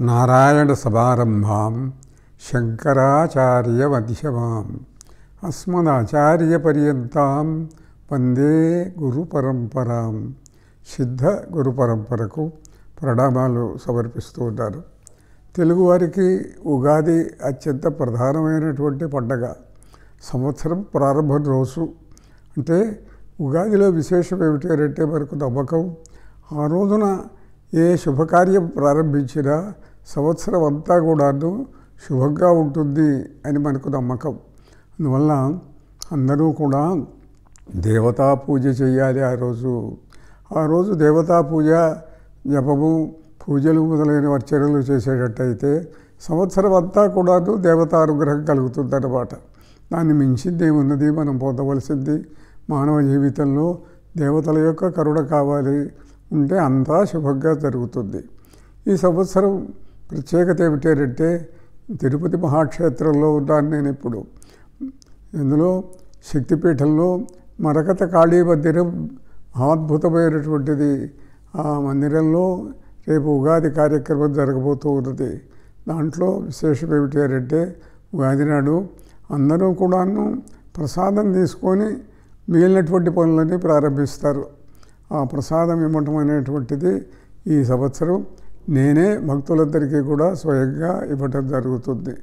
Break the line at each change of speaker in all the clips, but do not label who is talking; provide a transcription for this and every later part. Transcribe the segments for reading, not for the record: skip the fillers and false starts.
నారాయణ సమారంభాం శంకరాచార్యమధ్యమాం అస్మదాచార్యపర్యంతాం వందే గురు పరంపరాం. సిద్ధ గురు పరంపరకు ప్రణామాలు సమర్పిస్తూ ఉంటారు. తెలుగువారికి ఉగాది అత్యంత ప్రధానమైనటువంటి పండగ. సంవత్సరం ప్రారంభం రోజు అంటే ఉగాదిలో విశేషం ఏమిటి అంటే మనకు నమ్మకం. ఆ రోజున ఏ శుభకార్యం ప్రారంభించినా సంవత్సరం అంతా కూడాను శుభంగా ఉంటుంది అని మనకు నమ్మకం. అందువల్ల అందరూ కూడా దేవతా పూజ చేయాలి. ఆ రోజు దేవతా పూజ, జపము, పూజలు మొదలైన అర్చనలు చేసేటట్టయితే సంవత్సరం అంతా కూడాను దేవతా అనుగ్రహం కలుగుతుందన్నమాట. దాన్ని మించింది ఏమున్నది? మనం పొందవలసింది మానవ జీవితంలో దేవతల యొక్క కరుణ కావాలి, ఉంటే అంతా శుభంగా జరుగుతుంది. ఈ సంవత్సరం ప్రత్యేకత ఏమిటంటే తిరుపతి మహాక్షేత్రంలో ఉన్నాను నేను ఇప్పుడు. ఇందులో శక్తిపీఠంలో మరకత కాళీ మందిరం అద్భుతమైనటువంటిది. ఆ మందిరంలో రేపు ఉగాది కార్యక్రమం జరగబోతూ ఉన్నది. దాంట్లో విశేషం ఏమిటి అంటే ఉగాది నాడు అందరూ కూడాను ప్రసాదం తీసుకొని మిగిలినటువంటి పనులన్నీ ప్రారంభిస్తారు. ఆ ప్రసాదం ఇవ్వటం అనేటువంటిది ఈ సంవత్సరం నేనే భక్తులందరికీ కూడా స్వయంగా ఇవ్వటం జరుగుతుంది.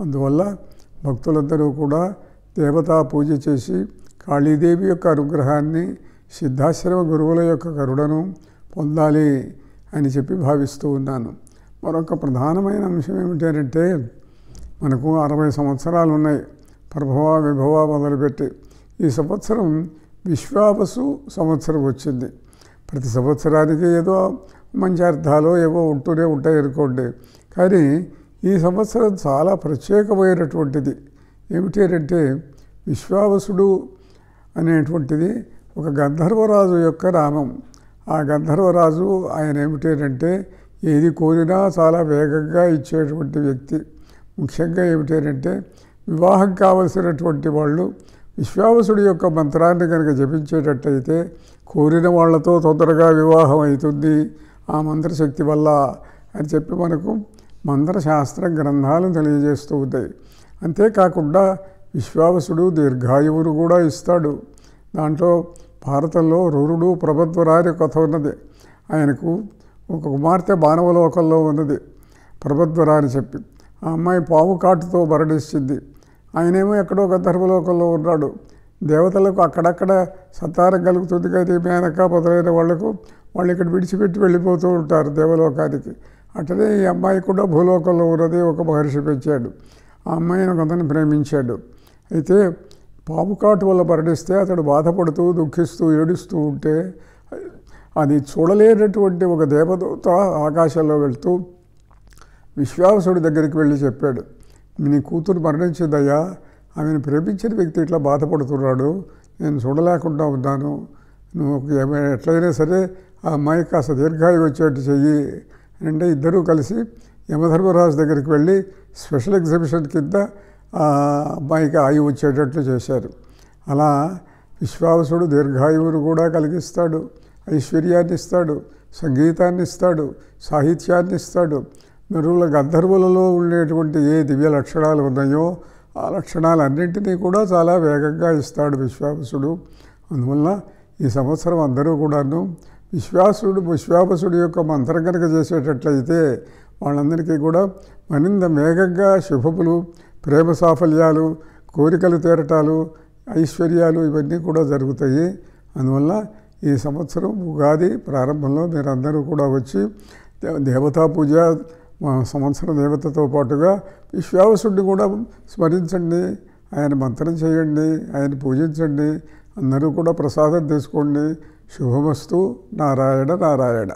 అందువల్ల భక్తులందరూ కూడా దేవతా పూజ చేసి కాళీదేవి యొక్క అనుగ్రహాన్ని, సిద్ధాశ్రమ గురువుల యొక్క కరుణను పొందాలి అని చెప్పి భావిస్తూ ఉన్నాను. మరొక ప్రధానమైన అంశం ఏమిటంటే మనకు 60 సంవత్సరాలు ఉన్నాయి, ప్రభవ విభవ మొదలుపెట్టి. ఈ సంవత్సరం విశ్వావసు సంవత్సరం వచ్చింది. ప్రతి సంవత్సరానికి ఏదో మంచి అర్థాలు ఏవో ఉంటూనే ఉంటాయి అనుకోండి. కానీ ఈ సంవత్సరం చాలా ప్రత్యేకమైనటువంటిది. ఏమిటి అంటే విశ్వావసుడు అనేటువంటిది ఒక గంధర్వరాజు యొక్క నామం. ఆ గంధర్వరాజు ఆయన ఏమిటి అంటే ఏది కోరినా చాలా వేగంగా ఇచ్చేటువంటి వ్యక్తి. ముఖ్యంగా ఏమిటి అంటే వివాహం కావలసినటువంటి వాళ్ళు విశ్వావసుడి యొక్క మంత్రాన్ని కనుక జపించేటట్టయితే కోరిన వాళ్లతో తొందరగా వివాహం అవుతుంది ఆ మంత్రశక్తి వల్ల అని చెప్పి మనకు మంత్రశాస్త్ర గ్రంథాలు తెలియజేస్తూ ఉంటాయి. అంతేకాకుండా విశ్వావసుడు దీర్ఘాయువును కూడా ఇస్తాడు. దాంట్లో భారతంలో రూరుడు ప్రభద్వర అనే కథ ఉన్నది. ఆయనకు ఒక కుమార్తె మానవలోకంలో ఉన్నది, ప్రభద్వర అని చెప్పి. ఆ అమ్మాయి పాము కాటుతో మరణించింది. ఆయనేమో ఎక్కడో గంధర్వలోకంలో ఉన్నాడు. దేవతలకు అక్కడక్కడ సంతానం కలుగుతుంది, కానీ మేనక మొదలైన వాళ్ళు ఇక్కడ విడిచిపెట్టి వెళ్ళిపోతూ ఉంటారు దేవలోకానికి. అట్లనే ఈ అమ్మాయి కూడా భూలోకంలో ఉన్నది. ఒక మహర్షి పెంచాడు. ఆ అమ్మాయిని కొంతని ప్రేమించాడు. అయితే పాము కాటు వల్ల మరణిస్తే అతడు బాధపడుతూ దుఃఖిస్తూ ఏడుస్తూ ఉంటే అది చూడలేనటువంటి ఒక దేవదూత ఆకాశంలో వెళ్తూ విశ్వావసుడి దగ్గరికి వెళ్ళి చెప్పాడు, నీ కూతురు మరణించిందయ్యా, ఆమెను ప్రేమించిన వ్యక్తి ఇట్లా బాధపడుతున్నాడు, నేను చూడలేకుండా ఉన్నాను, నువ్వు ఎట్లయినా సరే ఆ అమ్మాయి కాస్త దీర్ఘాయువు వచ్చేట్టు చెయ్యి అంటే ఇద్దరూ కలిసి యమధర్మరాజు దగ్గరికి వెళ్ళి స్పెషల్ ఎగ్జిబిషన్ కింద ఆ అమ్మాయికి ఆయువు వచ్చేటట్లు చేశారు. అలా విశ్వావసుడు దీర్ఘాయువును కూడా కలిగిస్తాడు, ఐశ్వర్యాన్ని ఇస్తాడు, సంగీతాన్ని ఇస్తాడు, సాహిత్యాన్ని ఇస్తాడు. నరుల గంధర్వులలో ఉండేటువంటి ఏ దివ్య లక్షణాలు ఉన్నాయో ఆ లక్షణాలన్నింటినీ కూడా చాలా వేగంగా ఇస్తాడు విశ్వావసుడు. అందువల్ల ఈ సంవత్సరం అందరూ కూడాను విశ్వావసుడి యొక్క మంత్రం కనుక చేసేటట్లయితే వాళ్ళందరికీ కూడా మరింత వేగంగా శుభములు, ప్రేమ సాఫల్యాలు, కోరికలు తీరటాలు, ఐశ్వర్యాలు ఇవన్నీ కూడా జరుగుతాయి. అందువల్ల ఈ సంవత్సరం ఉగాది ప్రారంభంలో మీరందరూ కూడా వచ్చి దేవతా పూజ, సంవత్సర దేవతతో పాటుగా విశ్వావసుడిని కూడా స్మరించండి, ఆయన మంత్రం చేయండి, ఆయన పూజించండి, అందరూ కూడా ప్రసాదం తీసుకోండి. శుభమస్తు. నారాయణ నారాయణ.